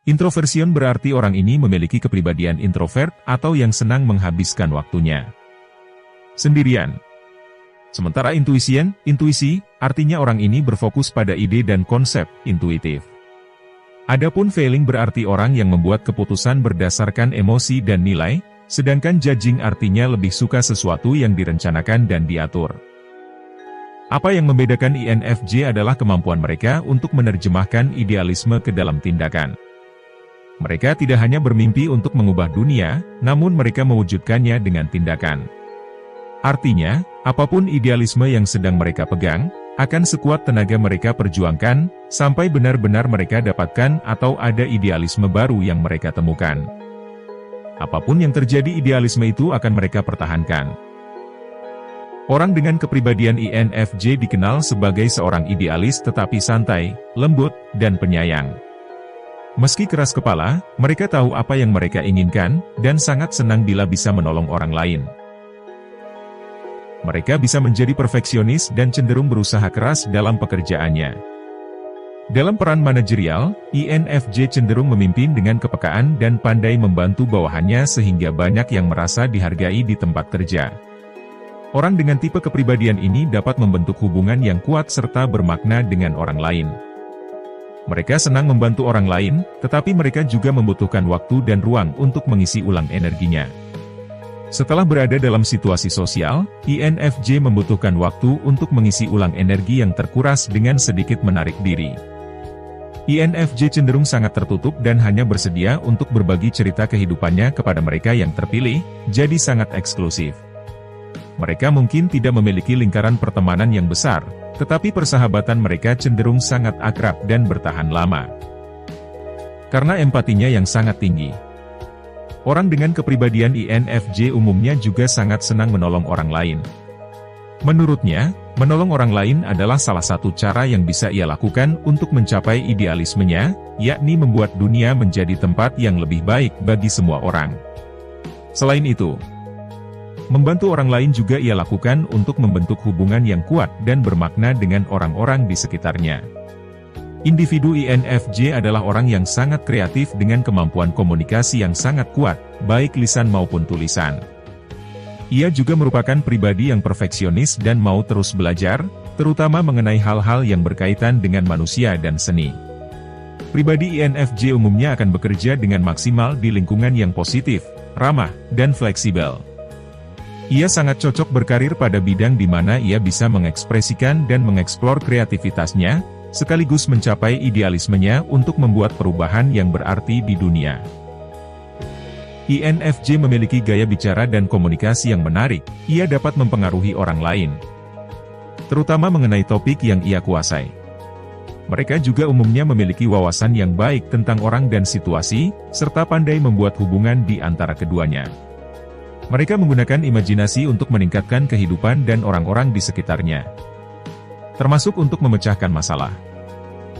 Introversion berarti orang ini memiliki kepribadian introvert atau yang senang menghabiskan waktunya sendirian. Sementara intuisi, artinya orang ini berfokus pada ide dan konsep intuitif. Adapun feeling berarti orang yang membuat keputusan berdasarkan emosi dan nilai, sedangkan judging artinya lebih suka sesuatu yang direncanakan dan diatur. Apa yang membedakan INFJ adalah kemampuan mereka untuk menerjemahkan idealisme ke dalam tindakan. Mereka tidak hanya bermimpi untuk mengubah dunia, namun mereka mewujudkannya dengan tindakan. Artinya, apapun idealisme yang sedang mereka pegang, akan sekuat tenaga mereka perjuangkan, sampai benar-benar mereka dapatkan atau ada idealisme baru yang mereka temukan. Apapun yang terjadi, idealisme itu akan mereka pertahankan. Orang dengan kepribadian INFJ dikenal sebagai seorang idealis tetapi santai, lembut, dan penyayang. Meski keras kepala, mereka tahu apa yang mereka inginkan, dan sangat senang bila bisa menolong orang lain. Mereka bisa menjadi perfeksionis dan cenderung berusaha keras dalam pekerjaannya. Dalam peran manajerial, INFJ cenderung memimpin dengan kepekaan dan pandai membantu bawahannya sehingga banyak yang merasa dihargai di tempat kerja. Orang dengan tipe kepribadian ini dapat membentuk hubungan yang kuat serta bermakna dengan orang lain. Mereka senang membantu orang lain, tetapi mereka juga membutuhkan waktu dan ruang untuk mengisi ulang energinya. Setelah berada dalam situasi sosial, INFJ membutuhkan waktu untuk mengisi ulang energi yang terkuras dengan sedikit menarik diri. INFJ cenderung sangat tertutup dan hanya bersedia untuk berbagi cerita kehidupannya kepada mereka yang terpilih, jadi sangat eksklusif. Mereka mungkin tidak memiliki lingkaran pertemanan yang besar, tetapi persahabatan mereka cenderung sangat akrab dan bertahan lama. Karena empatinya yang sangat tinggi. Orang dengan kepribadian INFJ umumnya juga sangat senang menolong orang lain. Menurutnya, menolong orang lain adalah salah satu cara yang bisa ia lakukan untuk mencapai idealismenya, yakni membuat dunia menjadi tempat yang lebih baik bagi semua orang. Selain itu, membantu orang lain juga ia lakukan untuk membentuk hubungan yang kuat dan bermakna dengan orang-orang di sekitarnya. Individu INFJ adalah orang yang sangat kreatif dengan kemampuan komunikasi yang sangat kuat, baik lisan maupun tulisan. Ia juga merupakan pribadi yang perfeksionis dan mau terus belajar, terutama mengenai hal-hal yang berkaitan dengan manusia dan seni. Pribadi INFJ umumnya akan bekerja dengan maksimal di lingkungan yang positif, ramah, dan fleksibel. Ia sangat cocok berkarir pada bidang di mana ia bisa mengekspresikan dan mengeksplor kreativitasnya, sekaligus mencapai idealismenya untuk membuat perubahan yang berarti di dunia. INFJ memiliki gaya bicara dan komunikasi yang menarik, ia dapat mempengaruhi orang lain, terutama mengenai topik yang ia kuasai. Mereka juga umumnya memiliki wawasan yang baik tentang orang dan situasi, serta pandai membuat hubungan di antara keduanya. Mereka menggunakan imajinasi untuk meningkatkan kehidupan dan orang-orang di sekitarnya, termasuk untuk memecahkan masalah.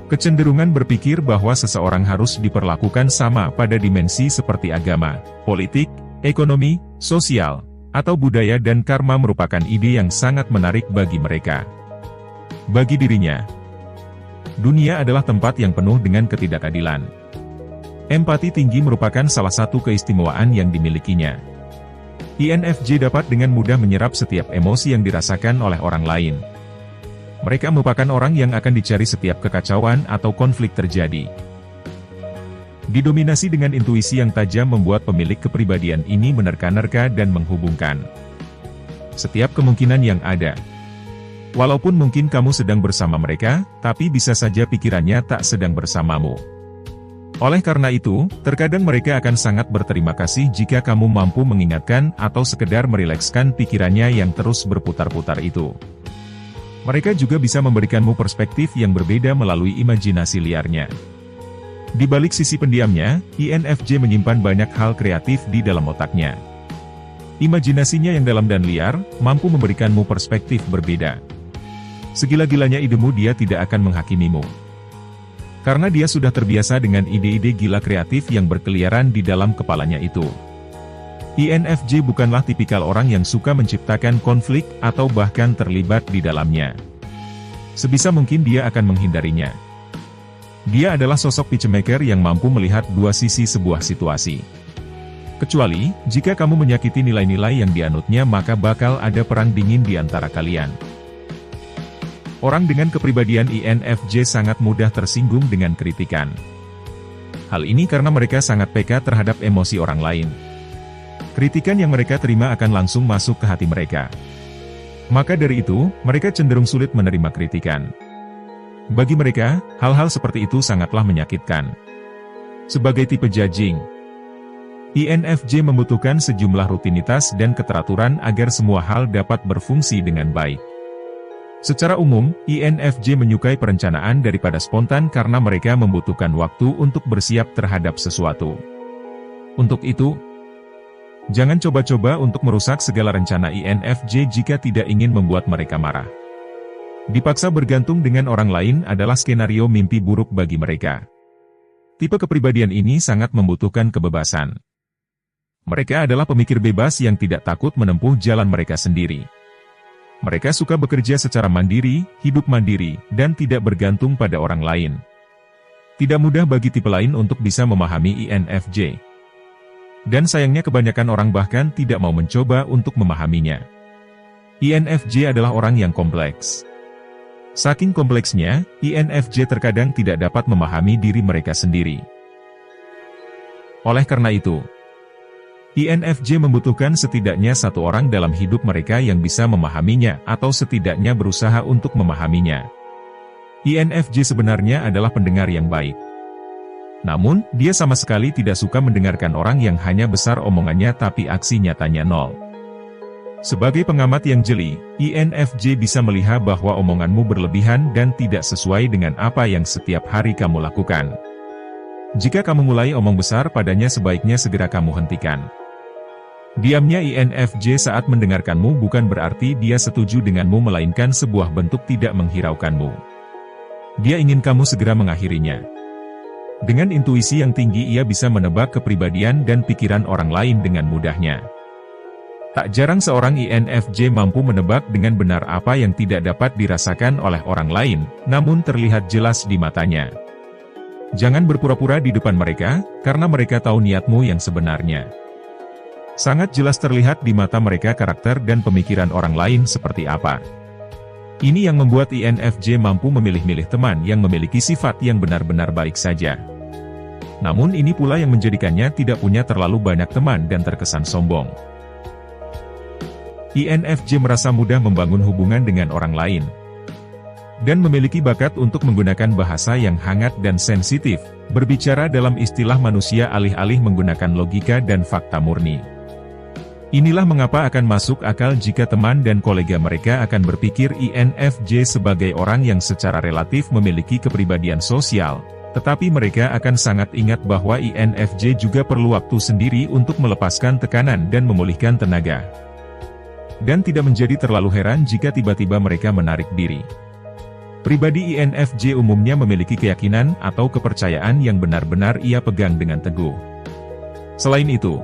Kecenderungan berpikir bahwa seseorang harus diperlakukan sama pada dimensi seperti agama, politik, ekonomi, sosial, atau budaya dan karma merupakan ide yang sangat menarik bagi mereka. Bagi dirinya, dunia adalah tempat yang penuh dengan ketidakadilan. Empati tinggi merupakan salah satu keistimewaan yang dimilikinya. INFJ dapat dengan mudah menyerap setiap emosi yang dirasakan oleh orang lain. Mereka merupakan orang yang akan dicari setiap kekacauan atau konflik terjadi. Didominasi dengan intuisi yang tajam membuat pemilik kepribadian ini menerka-nerka dan menghubungkan setiap kemungkinan yang ada. Walaupun mungkin kamu sedang bersama mereka, tapi bisa saja pikirannya tak sedang bersamamu. Oleh karena itu, terkadang mereka akan sangat berterima kasih jika kamu mampu mengingatkan atau sekedar merilekskan pikirannya yang terus berputar-putar itu. Mereka juga bisa memberikanmu perspektif yang berbeda melalui imajinasi liarnya. Di balik sisi pendiamnya, INFJ menyimpan banyak hal kreatif di dalam otaknya. Imajinasinya yang dalam dan liar, mampu memberikanmu perspektif berbeda. Segila-gilanya idemu dia tidak akan menghakimimu. Karena dia sudah terbiasa dengan ide-ide gila kreatif yang berkeliaran di dalam kepalanya itu. INFJ bukanlah tipikal orang yang suka menciptakan konflik atau bahkan terlibat di dalamnya. Sebisa mungkin dia akan menghindarinya. Dia adalah sosok peacemaker yang mampu melihat dua sisi sebuah situasi. Kecuali, jika kamu menyakiti nilai-nilai yang dianutnya maka bakal ada perang dingin di antara kalian. Orang dengan kepribadian INFJ sangat mudah tersinggung dengan kritikan. Hal ini karena mereka sangat peka terhadap emosi orang lain. Kritikan yang mereka terima akan langsung masuk ke hati mereka. Maka dari itu, mereka cenderung sulit menerima kritikan. Bagi mereka, hal-hal seperti itu sangatlah menyakitkan. Sebagai tipe judging, INFJ membutuhkan sejumlah rutinitas dan keteraturan agar semua hal dapat berfungsi dengan baik. Secara umum, INFJ menyukai perencanaan daripada spontan karena mereka membutuhkan waktu untuk bersiap terhadap sesuatu. Untuk itu, jangan coba-coba untuk merusak segala rencana INFJ jika tidak ingin membuat mereka marah. Dipaksa bergantung dengan orang lain adalah skenario mimpi buruk bagi mereka. Tipe kepribadian ini sangat membutuhkan kebebasan. Mereka adalah pemikir bebas yang tidak takut menempuh jalan mereka sendiri. Mereka suka bekerja secara mandiri, hidup mandiri, dan tidak bergantung pada orang lain. Tidak mudah bagi tipe lain untuk bisa memahami INFJ. Dan sayangnya kebanyakan orang bahkan tidak mau mencoba untuk memahaminya. INFJ adalah orang yang kompleks. Saking kompleksnya, INFJ terkadang tidak dapat memahami diri mereka sendiri. Oleh karena itu, INFJ membutuhkan setidaknya satu orang dalam hidup mereka yang bisa memahaminya atau setidaknya berusaha untuk memahaminya. INFJ sebenarnya adalah pendengar yang baik. Namun, dia sama sekali tidak suka mendengarkan orang yang hanya besar omongannya tapi aksi nyatanya nol. Sebagai pengamat yang jeli, INFJ bisa melihat bahwa omonganmu berlebihan dan tidak sesuai dengan apa yang setiap hari kamu lakukan. Jika kamu mulai omong besar padanya sebaiknya segera kamu hentikan. Diamnya INFJ saat mendengarkanmu bukan berarti dia setuju denganmu melainkan sebuah bentuk tidak menghiraukanmu. Dia ingin kamu segera mengakhirinya. Dengan intuisi yang tinggi ia bisa menebak kepribadian dan pikiran orang lain dengan mudahnya. Tak jarang seorang INFJ mampu menebak dengan benar apa yang tidak dapat dirasakan oleh orang lain, namun terlihat jelas di matanya. Jangan berpura-pura di depan mereka, karena mereka tahu niatmu yang sebenarnya. Sangat jelas terlihat di mata mereka karakter dan pemikiran orang lain seperti apa. Ini yang membuat INFJ mampu memilih-milih teman yang memiliki sifat yang benar-benar baik saja. Namun ini pula yang menjadikannya tidak punya terlalu banyak teman dan terkesan sombong. INFJ merasa mudah membangun hubungan dengan orang lain. Dan memiliki bakat untuk menggunakan bahasa yang hangat dan sensitif, berbicara dalam istilah manusia alih-alih menggunakan logika dan fakta murni. Inilah mengapa akan masuk akal jika teman dan kolega mereka akan berpikir INFJ sebagai orang yang secara relatif memiliki kepribadian sosial, tetapi mereka akan sangat ingat bahwa INFJ juga perlu waktu sendiri untuk melepaskan tekanan dan memulihkan tenaga. Dan tidak menjadi terlalu heran jika tiba-tiba mereka menarik diri. Pribadi INFJ umumnya memiliki keyakinan atau kepercayaan yang benar-benar ia pegang dengan teguh. Selain itu,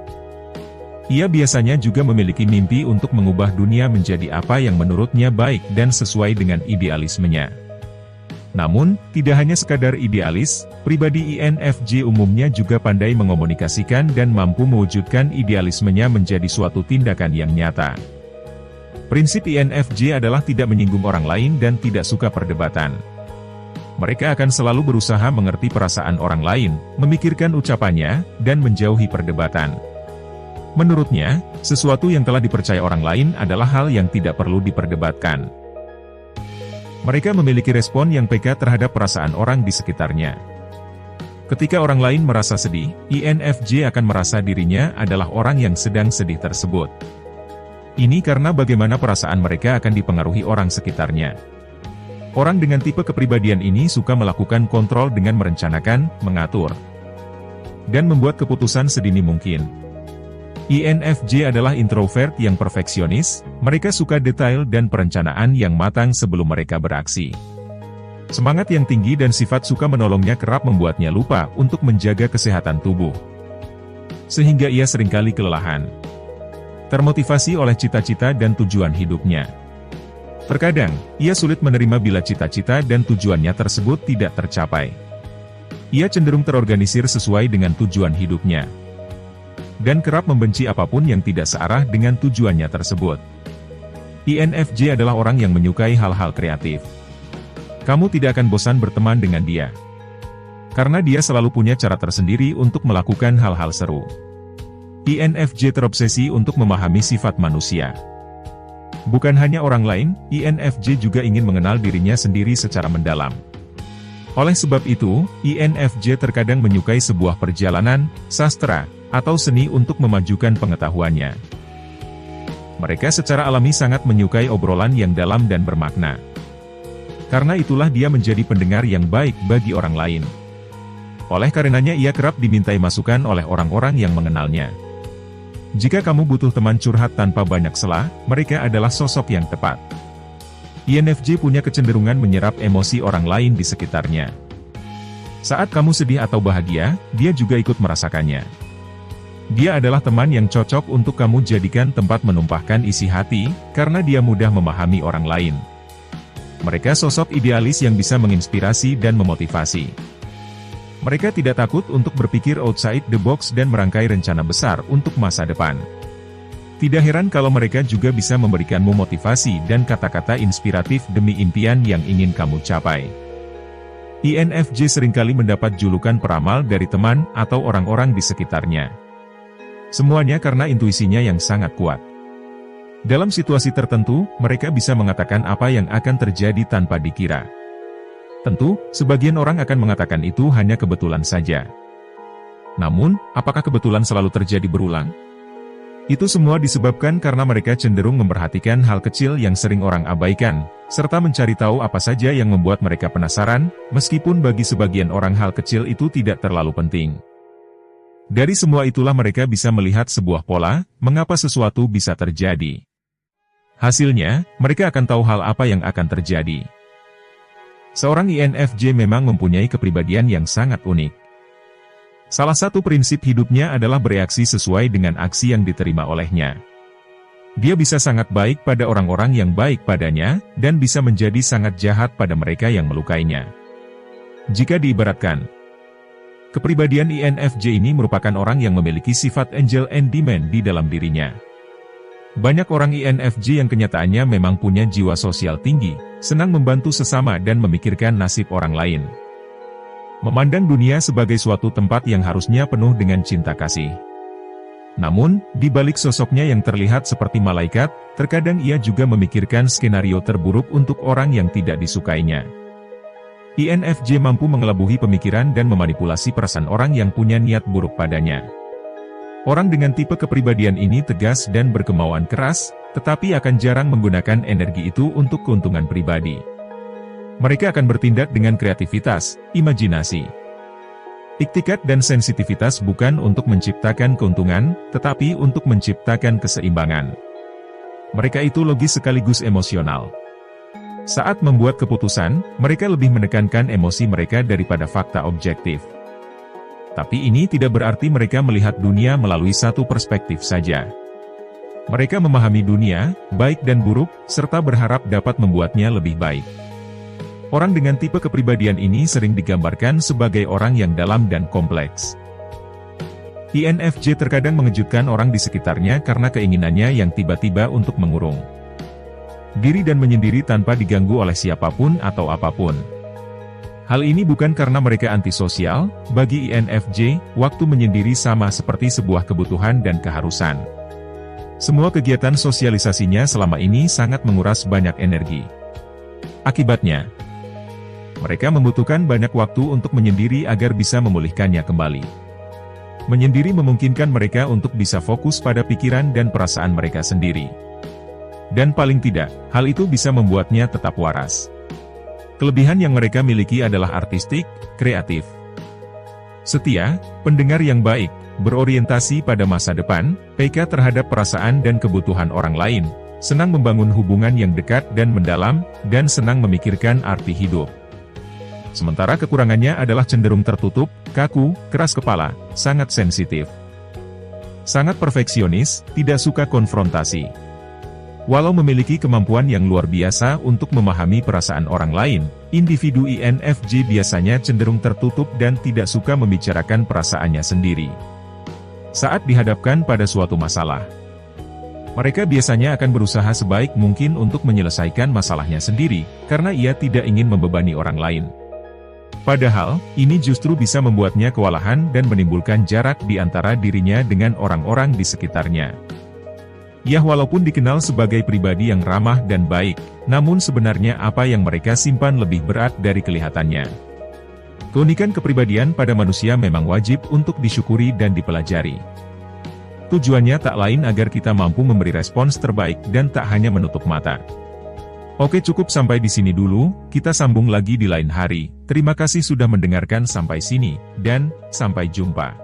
ia biasanya juga memiliki mimpi untuk mengubah dunia menjadi apa yang menurutnya baik dan sesuai dengan idealismenya. Namun, tidak hanya sekadar idealis, pribadi INFJ umumnya juga pandai mengomunikasikan dan mampu mewujudkan idealismenya menjadi suatu tindakan yang nyata. Prinsip INFJ adalah tidak menyinggung orang lain dan tidak suka perdebatan. Mereka akan selalu berusaha mengerti perasaan orang lain, memikirkan ucapannya, dan menjauhi perdebatan. Menurutnya, sesuatu yang telah dipercaya orang lain adalah hal yang tidak perlu diperdebatkan. Mereka memiliki respon yang peka terhadap perasaan orang di sekitarnya. Ketika orang lain merasa sedih, INFJ akan merasa dirinya adalah orang yang sedang sedih tersebut. Ini karena bagaimana perasaan mereka akan dipengaruhi orang sekitarnya. Orang dengan tipe kepribadian ini suka melakukan kontrol dengan merencanakan, mengatur, dan membuat keputusan sedini mungkin. INFJ adalah introvert yang perfeksionis, mereka suka detail dan perencanaan yang matang sebelum mereka beraksi. Semangat yang tinggi dan sifat suka menolongnya kerap membuatnya lupa untuk menjaga kesehatan tubuh. Sehingga ia seringkali kelelahan. Termotivasi oleh cita-cita dan tujuan hidupnya. Terkadang, ia sulit menerima bila cita-cita dan tujuannya tersebut tidak tercapai. Ia cenderung terorganisir sesuai dengan tujuan hidupnya, dan kerap membenci apapun yang tidak searah dengan tujuannya tersebut. INFJ adalah orang yang menyukai hal-hal kreatif. Kamu tidak akan bosan berteman dengan dia, karena dia selalu punya cara tersendiri untuk melakukan hal-hal seru. INFJ terobsesi untuk memahami sifat manusia. Bukan hanya orang lain, INFJ juga ingin mengenal dirinya sendiri secara mendalam. Oleh sebab itu, INFJ terkadang menyukai sebuah perjalanan, sastra, atau seni untuk memajukan pengetahuannya. Mereka secara alami sangat menyukai obrolan yang dalam dan bermakna. Karena itulah dia menjadi pendengar yang baik bagi orang lain. Oleh karenanya ia kerap dimintai masukan oleh orang-orang yang mengenalnya. Jika kamu butuh teman curhat tanpa banyak celah, mereka adalah sosok yang tepat. INFJ punya kecenderungan menyerap emosi orang lain di sekitarnya. Saat kamu sedih atau bahagia, dia juga ikut merasakannya. Dia adalah teman yang cocok untuk kamu jadikan tempat menumpahkan isi hati, karena dia mudah memahami orang lain. Mereka sosok idealis yang bisa menginspirasi dan memotivasi. Mereka tidak takut untuk berpikir outside the box dan merangkai rencana besar untuk masa depan. Tidak heran kalau mereka juga bisa memberikanmu motivasi dan kata-kata inspiratif demi impian yang ingin kamu capai. INFJ seringkali mendapat julukan peramal dari teman atau orang-orang di sekitarnya. Semuanya karena intuisinya yang sangat kuat. Dalam situasi tertentu, mereka bisa mengatakan apa yang akan terjadi tanpa dikira. Tentu, sebagian orang akan mengatakan itu hanya kebetulan saja. Namun, apakah kebetulan selalu terjadi berulang? Itu semua disebabkan karena mereka cenderung memperhatikan hal kecil yang sering orang abaikan, serta mencari tahu apa saja yang membuat mereka penasaran, meskipun bagi sebagian orang hal kecil itu tidak terlalu penting. Dari semua itulah mereka bisa melihat sebuah pola, mengapa sesuatu bisa terjadi. Hasilnya, mereka akan tahu hal apa yang akan terjadi. Seorang INFJ memang mempunyai kepribadian yang sangat unik. Salah satu prinsip hidupnya adalah bereaksi sesuai dengan aksi yang diterima olehnya. Dia bisa sangat baik pada orang-orang yang baik padanya, dan bisa menjadi sangat jahat pada mereka yang melukainya. Jika diibaratkan, kepribadian INFJ ini merupakan orang yang memiliki sifat angel and demon di dalam dirinya. Banyak orang INFJ yang kenyataannya memang punya jiwa sosial tinggi, senang membantu sesama dan memikirkan nasib orang lain. Memandang dunia sebagai suatu tempat yang harusnya penuh dengan cinta kasih. Namun, di balik sosoknya yang terlihat seperti malaikat, terkadang ia juga memikirkan skenario terburuk untuk orang yang tidak disukainya. INFJ mampu mengelabuhi pemikiran dan memanipulasi perasaan orang yang punya niat buruk padanya. Orang dengan tipe kepribadian ini tegas dan berkemauan keras, tetapi akan jarang menggunakan energi itu untuk keuntungan pribadi. Mereka akan bertindak dengan kreativitas, imajinasi, iktikat dan sensitivitas bukan untuk menciptakan keuntungan, tetapi untuk menciptakan keseimbangan. Mereka itu logis sekaligus emosional. Saat membuat keputusan, mereka lebih menekankan emosi mereka daripada fakta objektif. Tapi ini tidak berarti mereka melihat dunia melalui satu perspektif saja. Mereka memahami dunia, baik dan buruk, serta berharap dapat membuatnya lebih baik. Orang dengan tipe kepribadian ini sering digambarkan sebagai orang yang dalam dan kompleks. INFJ terkadang mengejutkan orang di sekitarnya karena keinginannya yang tiba-tiba untuk mengurung diri dan menyendiri tanpa diganggu oleh siapapun atau apapun. Hal ini bukan karena mereka antisosial, bagi INFJ, waktu menyendiri sama seperti sebuah kebutuhan dan keharusan. Semua kegiatan sosialisasinya selama ini sangat menguras banyak energi. Akibatnya, mereka membutuhkan banyak waktu untuk menyendiri agar bisa memulihkannya kembali. Menyendiri memungkinkan mereka untuk bisa fokus pada pikiran dan perasaan mereka sendiri. Dan paling tidak, hal itu bisa membuatnya tetap waras. Kelebihan yang mereka miliki adalah artistik, kreatif, setia, pendengar yang baik, berorientasi pada masa depan, peka terhadap perasaan dan kebutuhan orang lain, senang membangun hubungan yang dekat dan mendalam, dan senang memikirkan arti hidup. Sementara kekurangannya adalah cenderung tertutup, kaku, keras kepala, sangat sensitif, sangat perfeksionis, tidak suka konfrontasi. Walau memiliki kemampuan yang luar biasa untuk memahami perasaan orang lain, individu INFJ biasanya cenderung tertutup dan tidak suka membicarakan perasaannya sendiri. Saat dihadapkan pada suatu masalah, mereka biasanya akan berusaha sebaik mungkin untuk menyelesaikan masalahnya sendiri, karena ia tidak ingin membebani orang lain. Padahal, ini justru bisa membuatnya kewalahan dan menimbulkan jarak di antara dirinya dengan orang-orang di sekitarnya. Ya, walaupun dikenal sebagai pribadi yang ramah dan baik, namun sebenarnya apa yang mereka simpan lebih berat dari kelihatannya. Keunikan kepribadian pada manusia memang wajib untuk disyukuri dan dipelajari. Tujuannya tak lain agar kita mampu memberi respons terbaik dan tak hanya menutup mata. Oke, cukup sampai di sini dulu, kita sambung lagi di lain hari. Terima kasih sudah mendengarkan sampai sini, dan sampai jumpa.